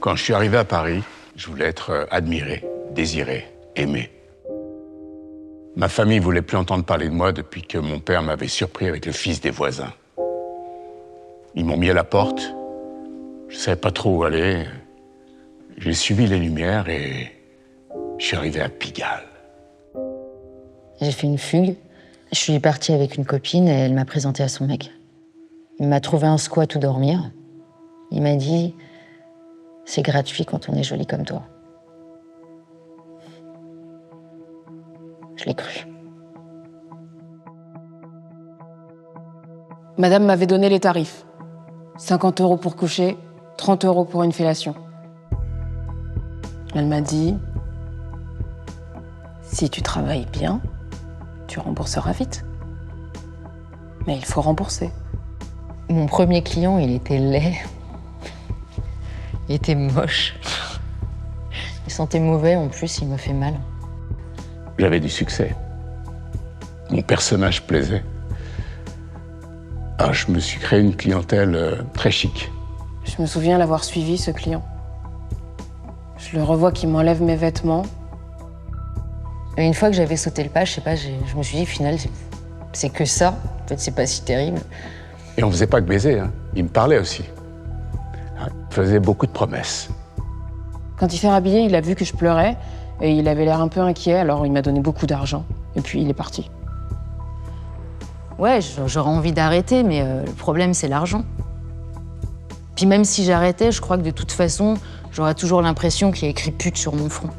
Quand je suis arrivé à Paris, je voulais être admiré, désiré, aimé. Ma famille voulait plus entendre parler de moi depuis que mon père m'avait surpris avec le fils des voisins. Ils m'ont mis à la porte. Je savais pas trop où aller. J'ai suivi les lumières et je suis arrivé à Pigalle. J'ai fait une fugue. Je suis partie avec une copine et elle m'a présenté à son mec. Il m'a trouvé un squat où dormir. Il m'a dit « C'est gratuit quand on est jolie comme toi ». Je l'ai cru. Madame m'avait donné les tarifs. 50 € pour coucher, 30 € pour une fellation. Elle m'a dit « Si tu travailles bien, tu rembourseras vite. Mais il faut rembourser. » Mon premier client, il était laid. Il était moche. Il sentait mauvais, en plus, il me fait mal. J'avais du succès. Mon personnage plaisait. Alors, je me suis créé une clientèle très chic. Je me souviens l'avoir suivi, ce client. Je le revois qui m'enlève mes vêtements. Et une fois que j'avais sauté le pas, je sais pas, je me suis dit, au final, c'est que ça. En fait, c'est pas si terrible. Et on faisait pas que baiser, hein. Il me parlait aussi. Il faisait beaucoup de promesses. Quand il s'est rhabillé, il a vu que je pleurais et il avait l'air un peu inquiet, alors il m'a donné beaucoup d'argent. Et puis il est parti. Ouais, j'aurais envie d'arrêter, mais le problème, c'est l'argent. Puis même si j'arrêtais, je crois que de toute façon, j'aurais toujours l'impression qu'il y a écrit pute sur mon front.